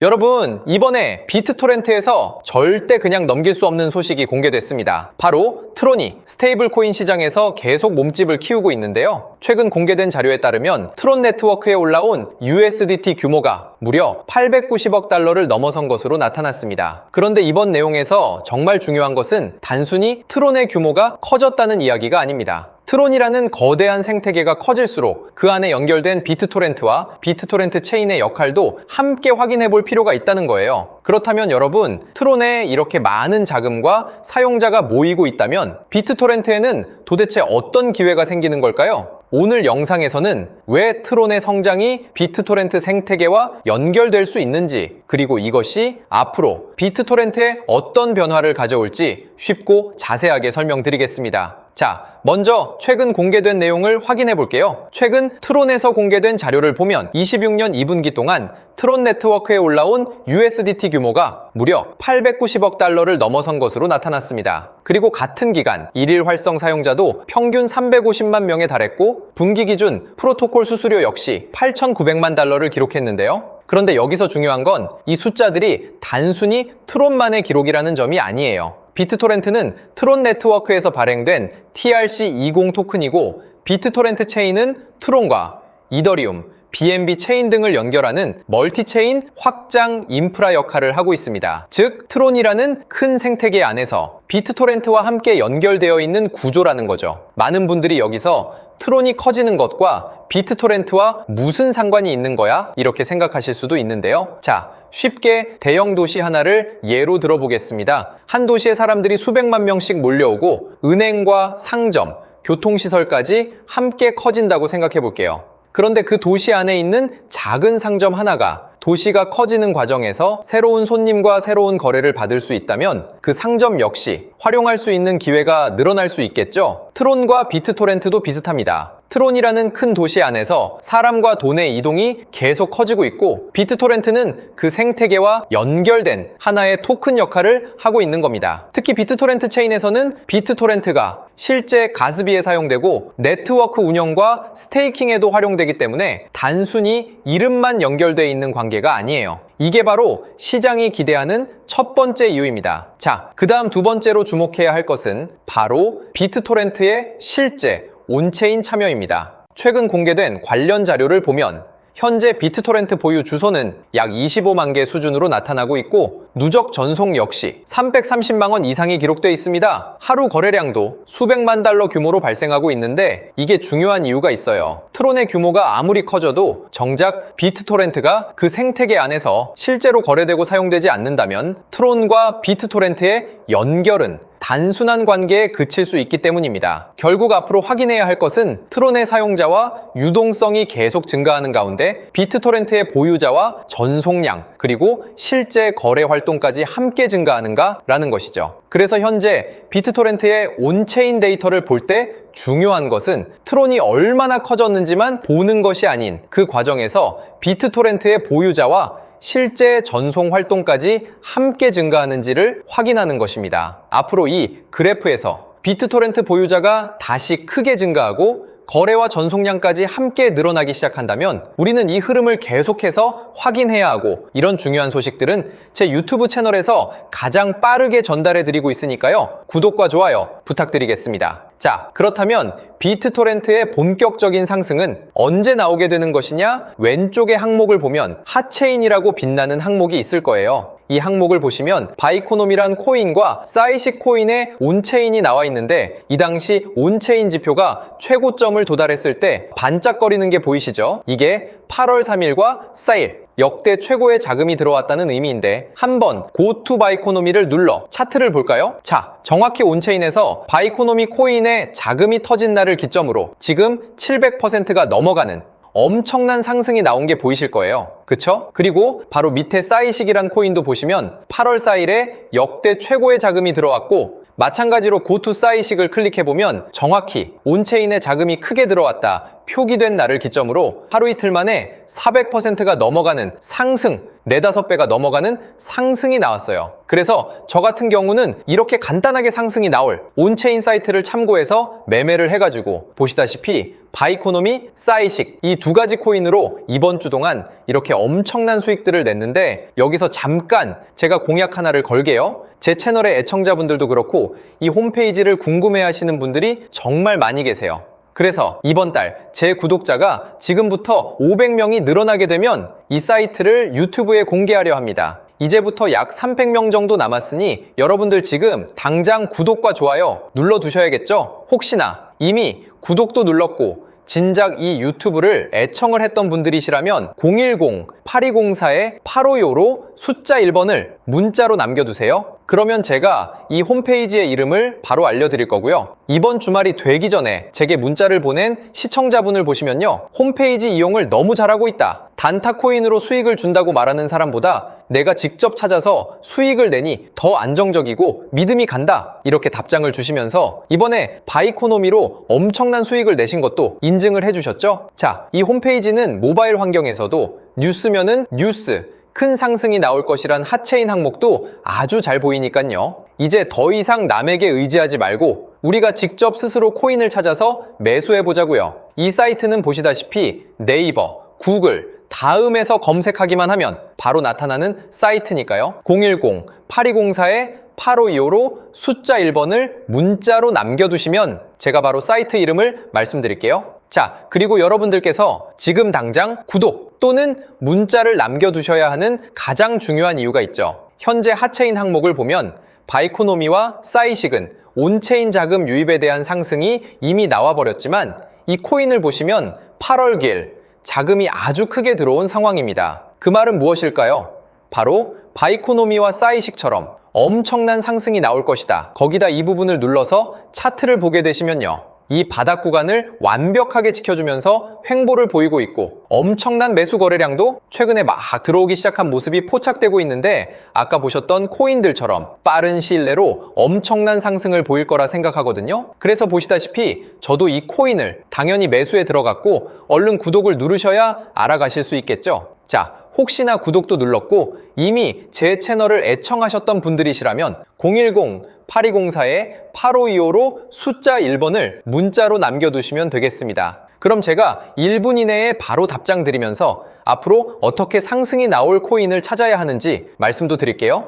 여러분, 이번에 비트토렌트에서 절대 그냥 넘길 수 없는 소식이 공개됐습니다. 바로 트론이 스테이블 코인 시장에서 계속 몸집을 키우고 있는데요. 최근 공개된 자료에 따르면 트론 네트워크에 올라온 USDT 규모가 무려 890억 달러를 넘어선 것으로 나타났습니다. 그런데 이번 내용에서 정말 중요한 것은 단순히 트론의 규모가 커졌다는 이야기가 아닙니다. 트론이라는 거대한 생태계가 커질수록 그 안에 연결된 비트토렌트와 비트토렌트 체인의 역할도 함께 확인해 볼 필요가 있다는 거예요. 그렇다면 여러분, 트론에 이렇게 많은 자금과 사용자가 모이고 있다면 비트토렌트에는 도대체 어떤 기회가 생기는 걸까요? 오늘 영상에서는 왜 트론의 성장이 비트토렌트 생태계와 연결될 수 있는지, 그리고 이것이 앞으로 비트토렌트에 어떤 변화를 가져올지 쉽고 자세하게 설명드리겠습니다. 자, 먼저 최근 공개된 내용을 확인해 볼게요. 최근 트론에서 공개된 자료를 보면 26년 2분기 동안 트론 네트워크에 올라온 USDT 규모가 무려 890억 달러를 넘어선 것으로 나타났습니다. 그리고 같은 기간 일일 활성 사용자도 평균 350만 명에 달했고 분기 기준 프로토콜 수수료 역시 8,900만 달러를 기록했는데요. 그런데 여기서 중요한 건 이 숫자들이 단순히 트론만의 기록이라는 점이 아니에요. 비트토렌트는 트론 네트워크에서 발행된 TRC20 토큰이고 비트토렌트 체인은 트론과 이더리움, BNB 체인 등을 연결하는 멀티체인 확장 인프라 역할을 하고 있습니다. 즉, 트론이라는 큰 생태계 안에서 비트토렌트와 함께 연결되어 있는 구조라는 거죠. 많은 분들이 여기서 트론이 커지는 것과 비트토렌트와 무슨 상관이 있는 거야? 이렇게 생각하실 수도 있는데요. 자, 쉽게 대형 도시 하나를 예로 들어보겠습니다. 한 도시에 사람들이 수백만 명씩 몰려오고 은행과 상점, 교통시설까지 함께 커진다고 생각해 볼게요. 그런데 그 도시 안에 있는 작은 상점 하나가 도시가 커지는 과정에서 새로운 손님과 새로운 거래를 받을 수 있다면 그 상점 역시 활용할 수 있는 기회가 늘어날 수 있겠죠? 트론과 비트토렌트도 비슷합니다. 트론이라는 큰 도시 안에서 사람과 돈의 이동이 계속 커지고 있고 비트토렌트는 그 생태계와 연결된 하나의 토큰 역할을 하고 있는 겁니다. 특히 비트토렌트 체인에서는 비트토렌트가 실제 가스비에 사용되고 네트워크 운영과 스테이킹에도 활용되기 때문에 단순히 이름만 연결되어 있는 관계가 아니에요. 이게 바로 시장이 기대하는 첫 번째 이유입니다. 자, 그 다음 두 번째로 주목해야 할 것은 바로 비트토렌트의 실제 온체인 참여입니다. 최근 공개된 관련 자료를 보면 현재 비트토렌트 보유 주소는 약 25만 개 수준으로 나타나고 있고 누적 전송 역시 330만 원 이상이 기록되어 있습니다. 하루 거래량도 수백만 달러 규모로 발생하고 있는데 이게 중요한 이유가 있어요. 트론의 규모가 아무리 커져도 정작 비트토렌트가 그 생태계 안에서 실제로 거래되고 사용되지 않는다면 트론과 비트토렌트의 연결은 단순한 관계에 그칠 수 있기 때문입니다. 결국 앞으로 확인해야 할 것은 트론의 사용자와 유동성이 계속 증가하는 가운데 비트토렌트의 보유자와 전송량 그리고 실제 거래 활동까지 함께 증가하는가 라는 것이죠. 그래서 현재 비트토렌트의 온체인 데이터를 볼 때 중요한 것은 트론이 얼마나 커졌는지만 보는 것이 아닌 그 과정에서 비트토렌트의 보유자와 실제 전송 활동까지 함께 증가하는지를 확인하는 것입니다. 앞으로 이 그래프에서 비트토렌트 보유자가 다시 크게 증가하고 거래와 전송량까지 함께 늘어나기 시작한다면 우리는 이 흐름을 계속해서 확인해야 하고 이런 중요한 소식들은 제 유튜브 채널에서 가장 빠르게 전달해 드리고 있으니까요. 구독과 좋아요 부탁드리겠습니다. 자, 그렇다면 비트토렌트의 본격적인 상승은 언제 나오게 되는 것이냐? 왼쪽의 항목을 보면 핫체인이라고 빛나는 항목이 있을 거예요. 이 항목을 보시면 바이코놈이란 코인과 사이식 코인의 온체인이 나와 있는데 이 당시 온체인 지표가 최고점을 도달했을 때 반짝거리는 게 보이시죠? 이게 8월 3일과 4일 역대 최고의 자금이 들어왔다는 의미인데 한번 고투 바이코노미를 눌러 차트를 볼까요? 자, 정확히 온체인에서 바이코노미 코인의 자금이 터진 날을 기점으로 지금 700%가 넘어가는 엄청난 상승이 나온 게 보이실 거예요. 그쵸? 그리고 바로 밑에 사이식이란 코인도 보시면 8월 4일에 역대 최고의 자금이 들어왔고 마찬가지로 고투 사이식을 클릭해보면 정확히 온체인에 자금이 크게 들어왔다 표기된 날을 기점으로 하루 이틀 만에 400%가 넘어가는 상승 4~5배가 넘어가는 상승이 나왔어요. 그래서 저 같은 경우는 이렇게 간단하게 상승이 나올 온체인 사이트를 참고해서 매매를 해가지고 보시다시피 바이코노미, 싸이식 이 2가지 코인으로 이번 주 동안 이렇게 엄청난 수익들을 냈는데, 여기서 잠깐 제가 공약 하나를 걸게요. 제 채널의 애청자분들도 그렇고 이 홈페이지를 궁금해하시는 분들이 정말 많이 계세요. 그래서 이번 달 제 구독자가 지금부터 500명이 늘어나게 되면 이 사이트를 유튜브에 공개하려 합니다. 이제부터 약 300명 정도 남았으니 여러분들 지금 당장 구독과 좋아요 눌러두셔야겠죠? 혹시나 이미 구독도 눌렀고 진작 이 유튜브를 애청을 했던 분들이시라면 010-8204-8525로 숫자 1번을 문자로 남겨두세요. 그러면 제가 이 홈페이지의 이름을 바로 알려드릴 거고요. 이번 주말이 되기 전에 제게 문자를 보낸 시청자분을 보시면요, 홈페이지 이용을 너무 잘하고 있다, 단타 코인으로 수익을 준다고 말하는 사람보다 내가 직접 찾아서 수익을 내니 더 안정적이고 믿음이 간다, 이렇게 답장을 주시면서 이번에 바이코노미로 엄청난 수익을 내신 것도 인증을 해주셨죠? 자, 이 홈페이지는 모바일 환경에서도 뉴스면은 뉴스, 큰 상승이 나올 것이란 핫체인 항목도 아주 잘 보이니까요. 이제 더 이상 남에게 의지하지 말고 우리가 직접 스스로 코인을 찾아서 매수해 보자고요. 이 사이트는 보시다시피 네이버, 구글, 다음에서 검색하기만 하면 바로 나타나는 사이트니까요. 010-8204-8525로 숫자 1번을 문자로 남겨두시면 제가 바로 사이트 이름을 말씀드릴게요. 자, 그리고 여러분들께서 지금 당장 구독 또는 문자를 남겨두셔야 하는 가장 중요한 이유가 있죠. 현재 핫체인 항목을 보면 바이코노미와 싸이식은 온체인 자금 유입에 대한 상승이 이미 나와버렸지만 이 코인을 보시면 8월길 자금이 아주 크게 들어온 상황입니다. 그 말은 무엇일까요? 바로 바이코노미와 싸이식처럼 엄청난 상승이 나올 것이다. 거기다 이 부분을 눌러서 차트를 보게 되시면요, 이 바닥 구간을 완벽하게 지켜주면서 횡보를 보이고 있고 엄청난 매수 거래량도 최근에 막 들어오기 시작한 모습이 포착되고 있는데, 아까 보셨던 코인들처럼 빠른 시일 내로 엄청난 상승을 보일 거라 생각하거든요. 그래서 보시다시피 저도 이 코인을 당연히 매수에 들어갔고 얼른 구독을 누르셔야 알아가실 수 있겠죠. 자, 혹시나 구독도 눌렀고 이미 제 채널을 애청하셨던 분들이시라면 010-8204-8525로 숫자 1번을 문자로 남겨두시면 되겠습니다. 그럼 제가 1분 이내에 바로 답장 드리면서 앞으로 어떻게 상승이 나올 코인을 찾아야 하는지 말씀도 드릴게요.